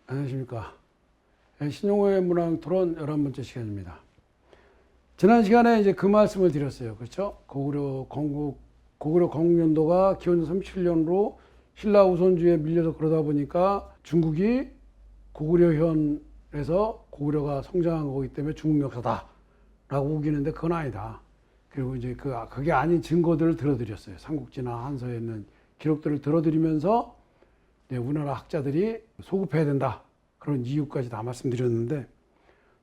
안녕하십니까. 신용호의 문학 토론 11번째 시간입니다. 지난 시간에 이제 그 말씀을 드렸어요. 그렇죠? 고구려 건국연도가 기원전 37년으로 신라 우선주의에 밀려서 그러다 보니까 중국이 고구려현에서 고구려가 성장한 거기 때문에 중국 역사다라고 우기는데 그건 아니다. 그리고 이제 그게 아닌 증거들을 들어드렸어요. 삼국지나 한서에 있는 기록들을 들어드리면서 우리나라 학자들이 소급해야 된다. 그런 이유까지 다 말씀드렸는데,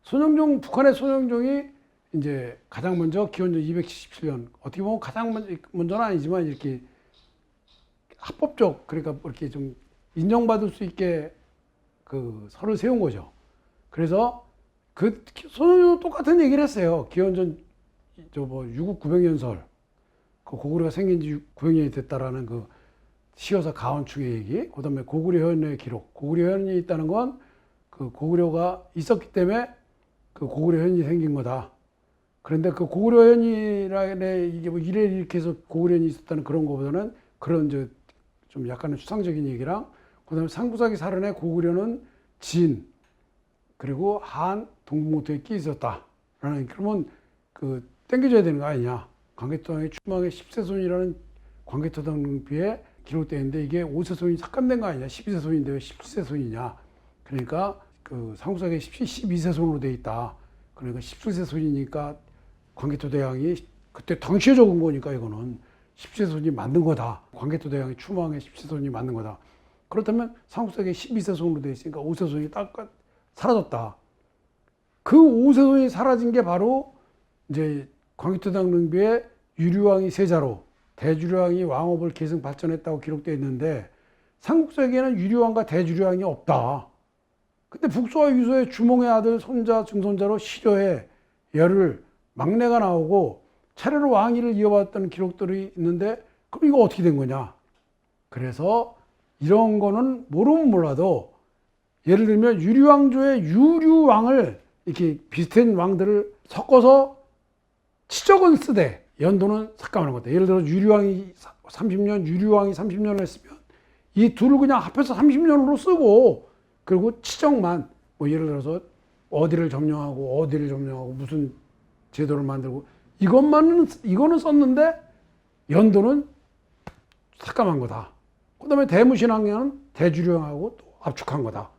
북한의 손영종이 이제 가장 먼저 기원전 277년, 어떻게 보면 가장 먼저는 아니지만 이렇게 합법적, 그러니까 이렇게 좀 인정받을 수 있게 그 설을 세운 거죠. 그래서 그 손영종도 똑같은 얘기를 했어요. 기원전 6국 900년설, 그 고구려가 생긴 지 900년이 됐다라는 그 시어사 가원축의 얘기, 그 다음에 고구려현의 기록. 고구려현이 있다는 건 그 고구려가 있었기 때문에 그 고구려현이 생긴 거다. 그런데 그 고구려현이라는 이게 뭐 이래 이렇게 해서 고구려현이 있었다는 그런 거보다는 그런 좀 약간의 추상적인 얘기랑, 그 다음에 상부사기 사련의 고구려는 진, 그리고 한, 동북모토에 끼 있었다라는, 그러면 그 땡겨줘야 되는 거 아니냐. 광개토당의 추망의 10세손이라는 광개토당 능비에 기록되어 있는데 이게 5세손이 삭감된 거 아니냐. 12세손인데 왜 17세손이냐. 그러니까 그 상부사기에 12세손으로 되어 있다. 그러니까 17세손이니까 광개토대왕이 그때 당시에 적은 거니까 이거는 10세손이 맞는 거다. 광개토대왕의 추망의 10세손이 맞는 거다. 그렇다면 상부사기에 12세손으로 되어 있으니까 5세손이 딱 사라졌다. 그 5세손이 사라진 게 바로 이제 광개토대왕 능비에 유류왕이 세자로 대주류왕이 왕업을 계승 발전했다고 기록되어 있는데, 삼국사기에는 유류왕과 대주류왕이 없다. 근데 북소와 유소의 주몽의 아들, 손자, 증손자로 시려해 열을 막내가 나오고 차례로 왕위를 이어받았던 기록들이 있는데, 그럼 이거 어떻게 된 거냐? 그래서 이런 거는 모르면 몰라도, 예를 들면 유류왕조의 유류왕을 이렇게 비슷한 왕들을 섞어서 치적은 쓰되 연도는 삭감하는 거다. 예를 들어 유류왕이 30년, 유류왕이 30년을 했으면 이 둘을 그냥 합해서 30년으로 쓰고, 그리고 치적만 뭐 예를 들어서 어디를 점령하고 무슨 제도를 만들고 이거는 썼는데 연도는 삭감한 거다. 그다음에 대무신왕년은 대주류왕하고 또 압축한 거다.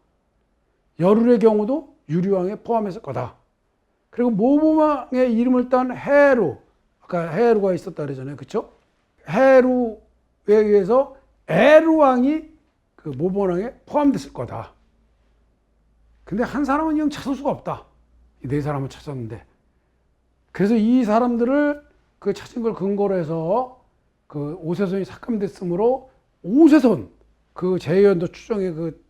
열울의 경우도 유류왕에 포함했을 거다. 그리고 모범왕의 이름을 딴 해루, 아까 해루가 있었다 그러잖아요. 그렇죠? 해루에 의해서 에루왕이 그 모범왕에 포함됐을 거다. 근데 한 사람은 영 찾을 수가 없다. 이 네 사람을 찾았는데. 그래서 이 사람들을 그 찾은 걸 근거로 해서 그 5세손이 삭감됐으므로 5세손, 그 제연도 추정의 그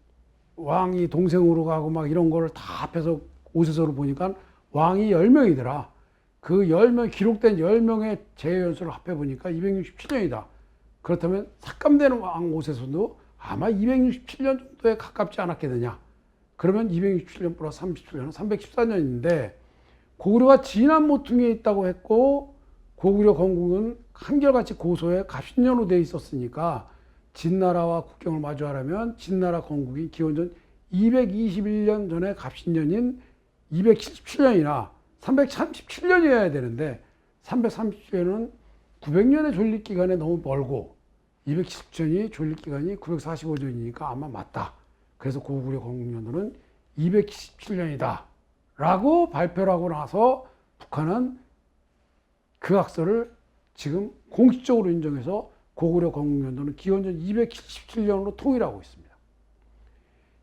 왕이 동생으로 가고 막 이런 거를 다 합해서 5세손으로 보니까 왕이 10명이더라. 그 10명, 기록된 10명의 제연수를 합해보니까 267년이다. 그렇다면 삭감되는 왕 5세손도 아마 267년 정도에 가깝지 않았겠느냐. 그러면 267년 플러스 37년은 314년인데, 고구려가 진한 모퉁이에 있다고 했고, 고구려 건국은 한결같이 고소에 갑신년으로 되어 있었으니까 진나라와 국경을 마주하려면 진나라 건국이 기원전 221년 전에 갑신년인 277년이나 337년이어야 되는데, 337년은 900년의 존립기간에 너무 멀고 277년이 존립기간이 945년이니까 아마 맞다. 그래서 고구려 건국연도는 277년이다 라고 발표를 하고 나서 북한은 그 학설을 지금 공식적으로 인정해서 고구려 건국연도는 기원전 277년으로 통일하고 있습니다.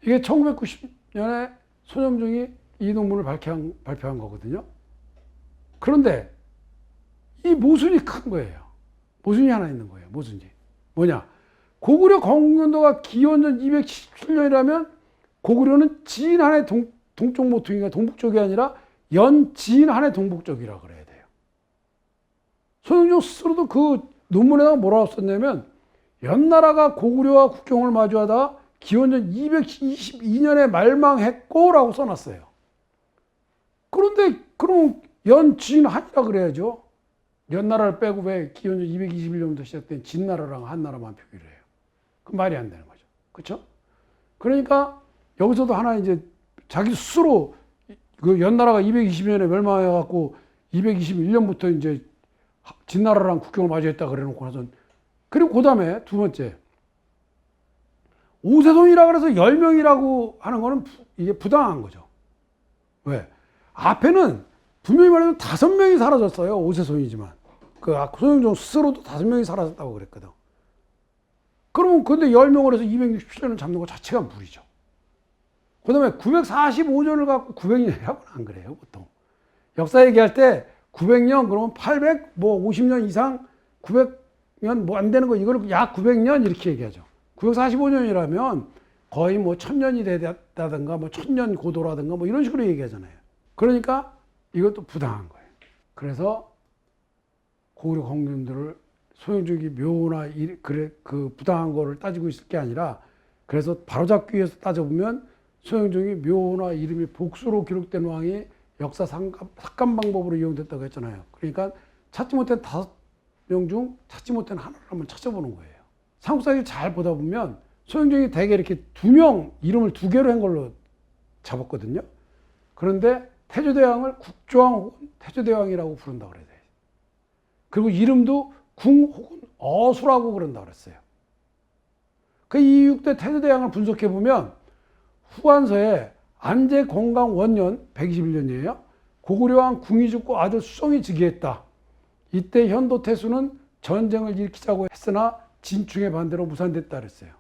이게 1990년에 손영종이 이 논문을 발표한 거거든요. 그런데 이 모순이 큰 거예요. 모순이 하나 있는 거예요. 모순이. 뭐냐? 고구려 건국연도가 기원전 277년이라면 고구려는 진한의 동쪽 모퉁이가 동북쪽이 아니라 연진한의 동북쪽이라 그래야 돼요. 손영종 스스로도 그 논문에다가 뭐라고 썼냐면, 연나라가 고구려와 국경을 마주하다 기원전 222년에 말망했고 라고 써놨어요. 그런데 그럼 연진한이라 그래야죠. 연나라를 빼고 왜 기원전 221년부터 시작된 진나라랑 한나라만 표기를 해요. 그 말이 안 되는 거죠. 그렇죠? 그러니까 여기서도 하나 이제 자기 스스로 그 연나라가 220년에 멸망해갖고 221년부터 이제 진나라랑 국경을 마주했다 그래놓고 나서 그리고 그 다음에 두 번째 오세손이라 그래서 10명이라고 하는 거는 이게 부당한 거죠. 왜? 앞에는 분명히 말해서 5명이 사라졌어요. 오세손이지만 그 소영종 스스로도 5명이 사라졌다고 그랬거든. 그러면 근데 10명을 해서 267년을 잡는 것 자체가 무리죠. 그 다음에 945년을 갖고 900년이라고는 안 그래요, 보통. 역사 얘기할 때 900년, 그러면 850년 이상, 900년 뭐 안 되는 거, 이거를 약 900년 이렇게 얘기하죠. 945년이라면 거의 뭐 1000년이 됐다든가, 뭐 1000년 고도라든가, 뭐 이런 식으로 얘기하잖아요. 그러니까 이것도 부당한 거예요. 그래서 고구려 공군들을 소영종이 묘나 그 부당한 거를 따지고 있을 게 아니라 그래서 바로잡기 위해서 따져보면 소영종이 묘나 이름이 복수로 기록된 왕이 역사 삭감 방법으로 이용됐다고 했잖아요. 그러니까 찾지 못한 5명 중 찾지 못한 하나를 한번 찾아보는 거예요. 삼국사기 잘 보다 보면 소영종이 대개 이렇게 2명 이름을 2개로 한 걸로 잡았거든요. 그런데 태조대왕을 국조왕 혹은 태조대왕이라고 부른다고 그래요. 그리고 이름도 궁 혹은 어수라고 그런다고 그랬어요. 그 이육대 태조대왕을 분석해 보면 후한서에 안제 건강 원년 121년이에요. 고구려왕 궁이 죽고 아들 수성이 즉위했다. 이때 현도 태수는 전쟁을 일으키자고 했으나 진충의 반대로 무산됐다 그랬어요.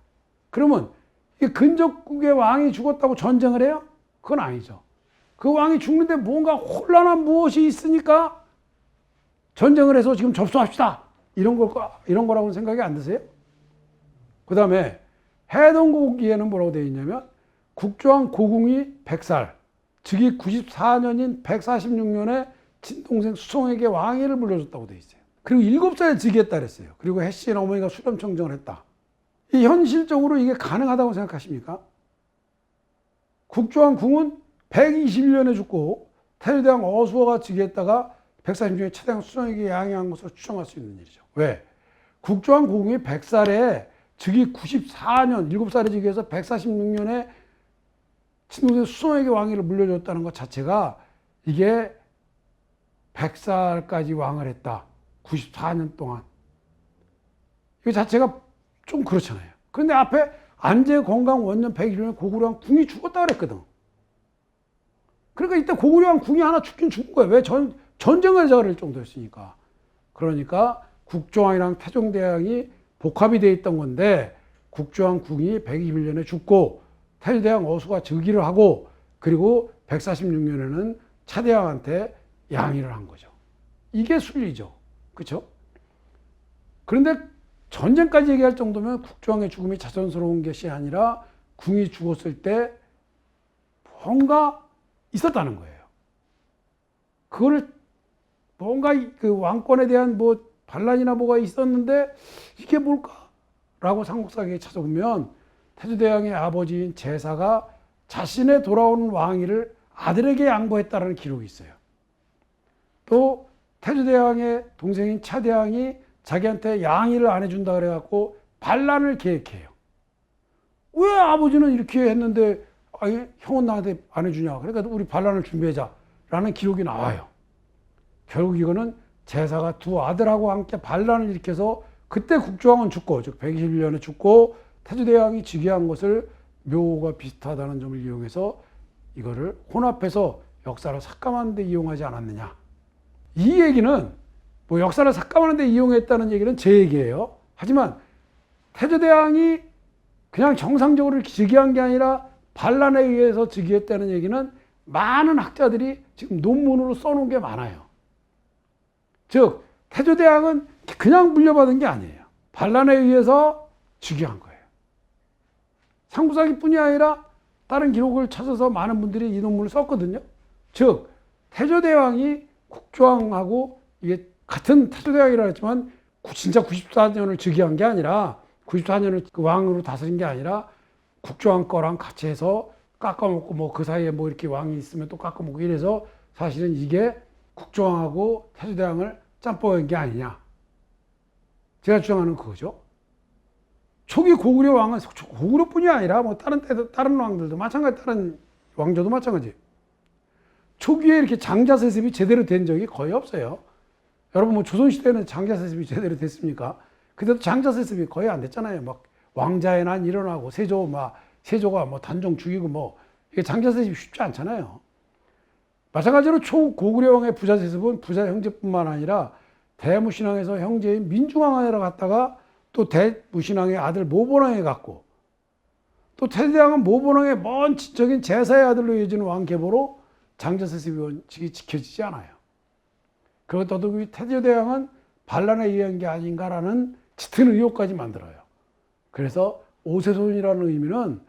그러면 이게 근적국의 왕이 죽었다고 전쟁을 해요? 그건 아니죠. 그 왕이 죽는데 뭔가 혼란한 무엇이 있으니까 전쟁을 해서 지금 접수합시다. 이런 거라고 생각이 안 드세요? 그 다음에 해동고기에는 뭐라고 되어 있냐면 국조왕 고궁이 100살, 즉위 94년인 146년에 친동생 수성에게 왕위를 물려줬다고 되어 있어요. 그리고 7살에 즉위했다 그랬어요. 그리고 해씨의 어머니가 수렴청정을 했다. 이 현실적으로 이게 가능하다고 생각하십니까? 국조왕 궁은 121년에 죽고 태조대왕 어수어가 즉위했다가 140년에 최대왕 수성에게 양해한 것으로 추정할 수 있는 일이죠. 왜? 국조왕 고궁이 100살에 즉위 94년, 7살에 즉위해서 146년에 친동생 수성에게 왕위를 물려줬다는 것 자체가 이게 100살까지 왕을 했다. 94년 동안. 이거 자체가 좀 그렇잖아요. 그런데 앞에 안제 건강 원년 101년에 고구려왕 궁이 죽었다 그랬거든. 그러니까 이때 고구려왕 궁이 하나 죽긴 죽은 거예요. 왜? 전쟁을 자를 정도였으니까. 그러니까 국조왕이랑 태종대왕이 복합이 되어 있던 건데 국조왕 궁이 121년에 죽고 태조대왕 어수가 즉위를 하고 그리고 146년에는 차대왕한테 양위를 한 거죠. 이게 순리죠. 그렇죠? 그런데 전쟁까지 얘기할 정도면 국조왕의 죽음이 자연스러운 것이 아니라 궁이 죽었을 때 뭔가 있었다는 거예요. 그거를 뭔가 그 왕권에 대한 뭐 반란이나 뭐가 있었는데 이게 뭘까라고 삼국사기에 찾아보면 태조대왕의 아버지인 제사가 자신의 돌아오는 왕위를 아들에게 양보했다는 기록이 있어요. 또 태조대왕의 동생인 차대왕이 자기한테 양위를 안 해준다 그래갖고 반란을 계획해요. 왜 아버지는 이렇게 했는데 형은 나한테 안 해주냐. 그러니까 우리 반란을 준비하자라는 기록이 나와요. 결국 이거는 제사가 두 아들하고 함께 반란을 일으켜서 그때 국조왕은 죽고 즉 121년에 죽고 태조대왕이 즉위한 것을 묘가 비슷하다는 점을 이용해서 이거를 혼합해서 역사를 삭감하는 데 이용하지 않았느냐. 이 얘기는 뭐 역사를 삭감하는 데 이용했다는 얘기는 제 얘기예요. 하지만 태조대왕이 그냥 정상적으로 즉위한 게 아니라 반란에 의해서 즉위했다는 얘기는 많은 학자들이 지금 논문으로 써놓은 게 많아요. 즉 태조대왕은 그냥 물려받은 게 아니에요. 반란에 의해서 즉위한 거예요. 삼국사기뿐이 아니라 다른 기록을 찾아서 많은 분들이 이 논문을 썼거든요. 즉 태조대왕이 국조왕하고 이게 같은 태조대왕이라 했지만 진짜 94년을 즉위한 게 아니라 94년을 그 왕으로 다스린 게 아니라 국조왕 거랑 같이 해서 깎아먹고 뭐 그 사이에 뭐 이렇게 왕이 있으면 또 깎아먹고 이래서 사실은 이게 국조왕하고 태조대왕을 짬뽕한 게 아니냐. 제가 주장하는 그거죠. 초기 고구려 왕은 고구려뿐이 아니라 뭐 다른 왕들도 마찬가지, 다른 왕조도 마찬가지. 초기에 이렇게 장자 세습이 제대로 된 적이 거의 없어요. 여러분 뭐 조선시대에는 장자 세습이 제대로 됐습니까? 그때도 장자 세습이 거의 안 됐잖아요. 막 왕자의 난 일어나고 세조가 뭐 단종 죽이고 뭐 이게 장자 세습이 쉽지 않잖아요. 마찬가지로 초고구려왕의 부자 세습은 부자 형제뿐만 아니라 대무신왕에서 형제인 민중왕에라 갔다가 또 대무신왕의 아들 모본왕에 갔고 또 태조대왕은 모본왕의 먼 지적인 제사의 아들로 이어지는 왕계보로 장자 세습이 원칙이 지켜지지 않아요. 그리고 더더욱이 태조대왕은 반란에 의한 게 아닌가라는 짙은 의혹까지 만들어요. 그래서 오세손이라는 의미는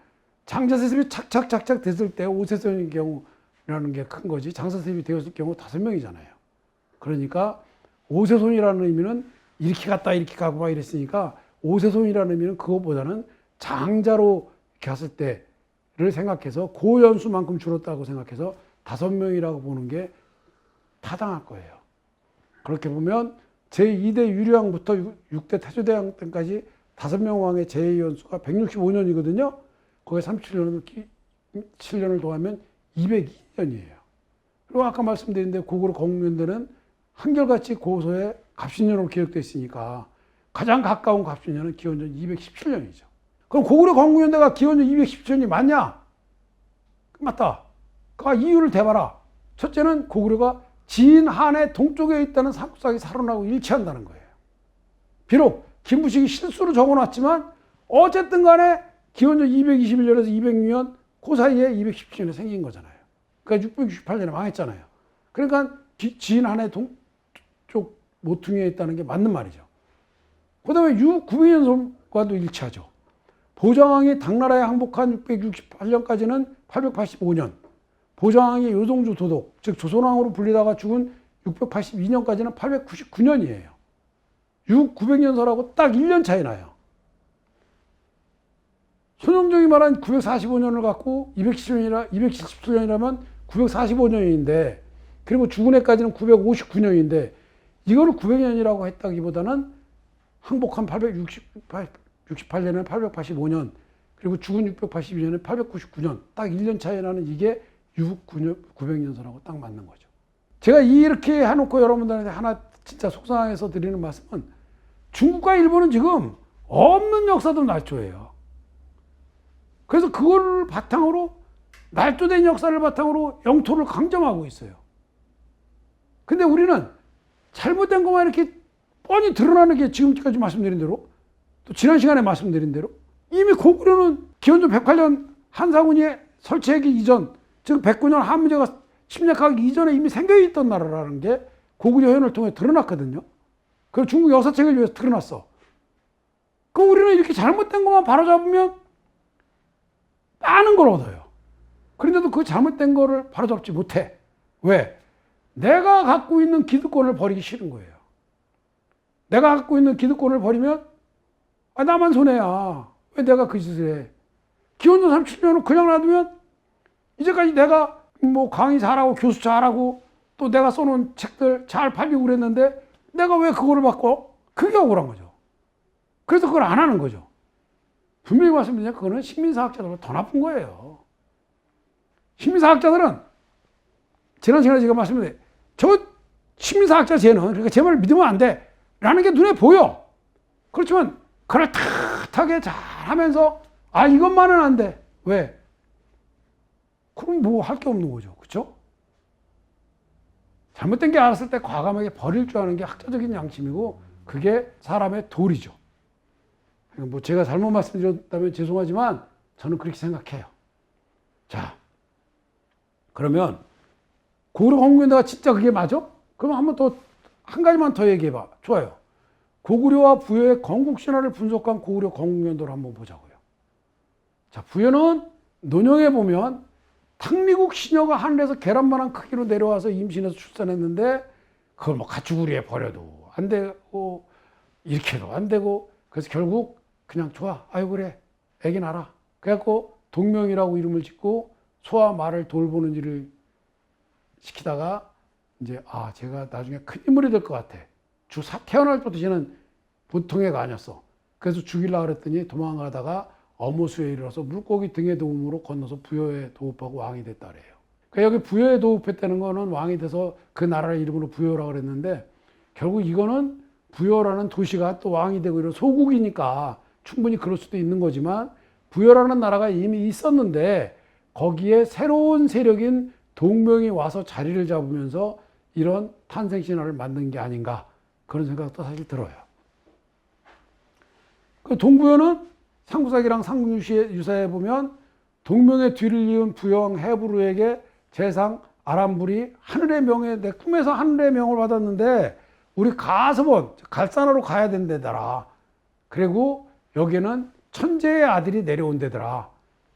장자 세습이 착착 됐을 때 오세손의 경우라는 게 큰 거지 장자 세습이 되었을 경우 5명이잖아요. 그러니까 오세손이라는 의미는 이렇게 갔다 이렇게 가고 막 이랬으니까 오세손이라는 의미는 그것보다는 장자로 이렇게 갔을 때를 생각해서 고연수만큼 줄었다고 생각해서 5명이라고 보는 게 타당할 거예요. 그렇게 보면 제2대 유리왕부터 6대 태조대왕 때까지 5명 왕의 제2연수가 165년이거든요. 거기에 37년을 더하면 202년이에요. 그리고 아까 말씀드린 대로 고구려 건국년대는 한결같이 고소의 갑신년으로 기록되어 있으니까 가장 가까운 갑신년은 기원전 217년이죠. 그럼 고구려 건국년대가 기원전 217년이 맞냐? 맞다. 그 이유를 대봐라. 첫째는 고구려가 진한의 동쪽에 있다는 삼국사기 사론하고 일치한다는 거예요. 비록 김부식이 실수로 적어놨지만 어쨌든 간에 기원전 221년에서 206년 그 사이에 217년에 생긴 거잖아요. 그러니까 668년에 망했잖아요. 그러니까 진한의 동쪽 모퉁이에 있다는 게 맞는 말이죠. 그 다음에 900년과도 일치하죠. 보장왕이 당나라에 항복한 668년까지는 885년, 보장왕이 요동주 도독, 즉 조선왕으로 불리다가 죽은 682년까지는 899년이에요. 900년설하고 딱 1년 차이 나요. 손영정이 말한 945년을 갖고 270년이라면 945년인데 그리고 죽은 해까지는 959년인데 이거를 900년이라고 했다기보다는 항복한 868년에는 885년 그리고 죽은 682년에 899년 딱 1년 차이 나는 이게 900년설하고 딱 맞는 거죠. 제가 이렇게 해놓고 여러분들한테 하나 진짜 속상해서 드리는 말씀은 중국과 일본은 지금 없는 역사도 날조예요. 그래서 그거를 바탕으로 날조된 역사를 바탕으로 영토를 강점하고 있어요. 근데 우리는 잘못된 것만 이렇게 뻔히 드러나는 게 지금까지 말씀드린 대로 또 지난 시간에 말씀드린 대로 이미 고구려는 기원전 108년 한사군이 설치하기 이전 즉 109년 한무제가 침략하기 이전에 이미 생겨있던 나라라는 게 고구려 현을 통해 드러났거든요. 그리고 중국 역사책을 위해서 드러났어. 그 우리는 이렇게 잘못된 것만 바로잡으면 많은 걸 얻어요. 그런데도 그 잘못된 거를 바로잡지 못해. 왜? 내가 갖고 있는 기득권을 버리기 싫은 거예요. 내가 갖고 있는 기득권을 버리면 나만 손해야. 왜 내가 그 짓을 해? 기원전 37년을 그냥 놔두면 이제까지 내가 뭐 강의 잘하고 교수 잘하고 또 내가 써놓은 책들 잘 팔리고 그랬는데 내가 왜 그거를 바꿔? 그게 억울한 거죠. 그래서 그걸 안 하는 거죠. 분명히 말씀드리면 그거는 식민사학자들보다 더 나쁜 거예요. 식민사학자들은 지난 시간에 제가 말씀드린 저 식민사학자 쟤는 그러니까 제 말을 믿으면 안 돼 라는 게 눈에 보여. 그렇지만 그걸 탁하게 잘 하면서 이것만은 안 돼. 왜? 그럼 뭐 할 게 없는 거죠. 그렇죠? 잘못된 게 알았을 때 과감하게 버릴 줄 아는 게 학자적인 양심이고 그게 사람의 도리죠. 뭐 제가 잘못 말씀드렸다면 죄송하지만 저는 그렇게 생각해요. 자, 그러면 고구려 건국년대가 진짜 그게 맞아? 그럼 한번 더 한 가지만 더 얘기해봐. 좋아요. 고구려와 부여의 건국신화를 분석한 고구려 건국년도를 한번 보자고요. 자, 부여는 논형에 보면 탕미국 시녀가 하늘에서 계란만한 크기로 내려와서 임신해서 출산했는데 그걸 뭐 가축우리에 버려도 안 되고 이렇게도 안 되고 그래서 결국 그냥 좋아. 아유 그래. 애기 낳아. 그래갖고 동명이라고 이름을 짓고 소와 말을 돌보는 일을 시키다가 이제 제가 나중에 큰 인물이 될 것 같아. 태어날 때부터 쟤는 보통 애가 아니었어. 그래서 죽이려고 그랬더니 도망가다가 어모수에 이르러서 물고기 등의 도움으로 건너서 부여에 도읍하고 왕이 됐다 그래요. 그러니까 여기 부여에 도읍했다는 거는 왕이 돼서 그 나라의 이름으로 부여라고 그랬는데 결국 이거는 부여라는 도시가 또 왕이 되고 이런 소국이니까 충분히 그럴 수도 있는 거지만 부여라는 나라가 이미 있었는데 거기에 새로운 세력인 동명이 와서 자리를 잡으면서 이런 탄생신화를 만든 게 아닌가 그런 생각도 사실 들어요. 그 동부여는 상구삭이랑 상유사에 보면 동명의 뒤를 이은 부여왕 헤브루에게 재상 아람불이 하늘의 명에 내 꿈에서 하늘의 명을 받았는데 우리 가서본 갈산하러 가야 된대더라. 그리고 여기는 천재의 아들이 내려온 데더라.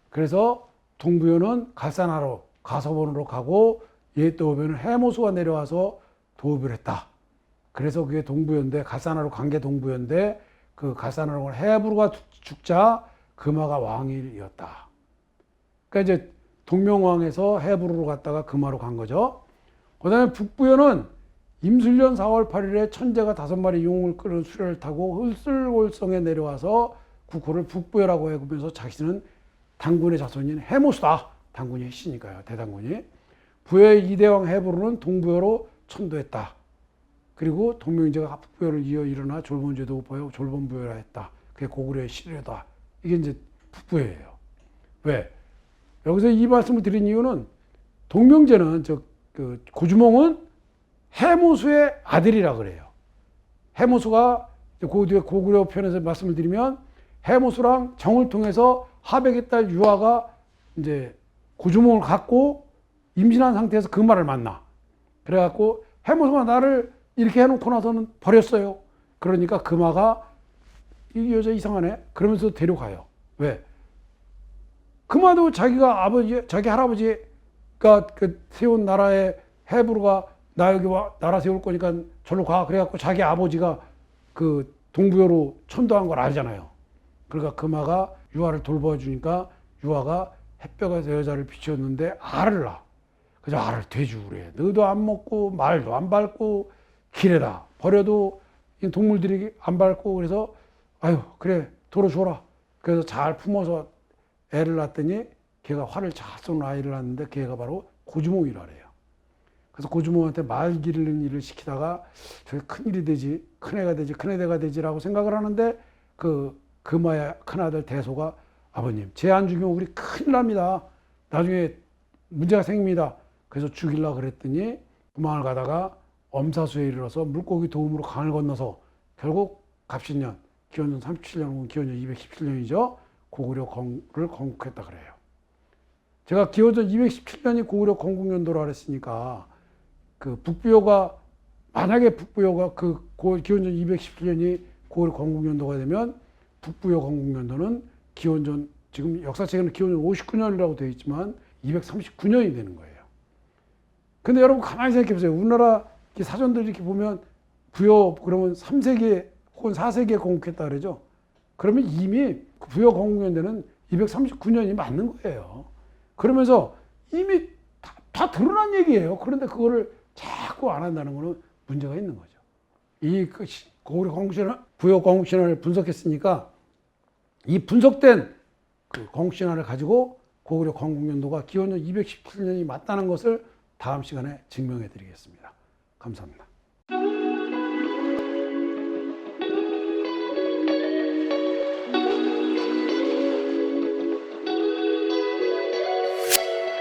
그래서 동부여는 갈산하러 가서본으로 가고 옛도읍에는 해모수가 내려와서 도읍을 했다. 그래서 그게 동부여인데 갈산하러 간 게 동부여인데 그 갈산하러 헤브루가 죽자 금화가 왕이었다. 그러니까 이제 동명왕에서 헤브루로 갔다가 금화로 간 거죠. 그 다음에 북부여는 임술년 4월 8일에 천재가 5마리 용을 끄는 수레를 타고 hul슬골성에 내려와서 국호를 북부여라고 해보면서 자신은 단군의 자손인 해모수다. 단군이 시니까요. 대단군이. 부여의 이대왕 헤브루는 동부여로 천도했다. 그리고 동명제가 북부여를 이어 일어나 졸본제도 오파여 졸본부여라 했다. 그게 고구려의 시뢰다. 이게 이제 북부여예요. 왜? 여기서 이 말씀을 드린 이유는 동명제는 그 고주몽은 해모수의 아들이라 그래요. 해모수가 그 뒤에 고구려 편에서 말씀을 드리면 해모수랑 정을 통해서 하백의 딸 유아가 이제 고주몽을 갖고 임신한 상태에서 그 말을 만나. 그래갖고 해모수가 나를 이렇게 해놓고 나서는 버렸어요. 그러니까 금화가 이 여자 이상하네. 그러면서 데려가요. 왜? 금화도 자기가 자기 할아버지가 그 세운 나라의 헤브루가 나 여기 와 나라 세울 거니까 절로 가. 그래갖고 자기 아버지가 그 동부여로 천도한 걸 알잖아요. 그러니까 금화가 유아를 돌봐주니까 유아가 햇볕에서 여자를 비추었는데 알을 낳아. 그래서 알을 돼주 그래. 너도 안 먹고 말도 안 밟고 길에다 버려도 동물들이 안 밟고 그래서 아유 그래 도로 줘라. 그래서 잘 품어서 애를 낳았더니 걔가 활을 잘 쏘는 아이를 낳았는데 걔가 바로 고주몽이라 그래요. 그래서 고주몽한테 말 기르는 일을 시키다가 저게 큰일이 되지 큰애가 되지 큰애가 되지라고 생각을 하는데 그 금화의 큰아들 대소가 아버님 쟤 안 죽이면 우리 큰일 납니다. 나중에 문제가 생깁니다. 그래서 죽이려고 그랬더니 도망을 가다가 엄사수에 이르러서 물고기 도움으로 강을 건너서 결국 갑신년 기원전 37년 혹은 기원전 217년이죠. 고구려를 건국했다 그래요. 제가 기원전 217년이 고구려 건국연도라 그랬으니까 그 북부여가 만약에 북부여가 그 기원전 217년이 고구려 건국연도가 되면 북부여 건국연도는 기원전 지금 역사책에는 기원전 59년이라고 되어 있지만 239년이 되는 거예요. 근데 여러분 가만히 생각해 보세요. 우리나라 사전들 이렇게 보면 부여 그러면 3세기에 혹은 4세기에 건국했다 그러죠. 그러면 이미 부여 건국연대는 239년이 맞는 거예요. 그러면서 이미 다 드러난 얘기예요. 그런데 그거를 자꾸 안 한다는 거는 문제가 있는 거죠. 이 고구려 건국신화, 부여 건국신화를 분석했으니까 이 분석된 그 건국신화를 가지고 고구려 건국연도가 기원전 217년이 맞다는 것을 다음 시간에 증명해 드리겠습니다. 감사합니다.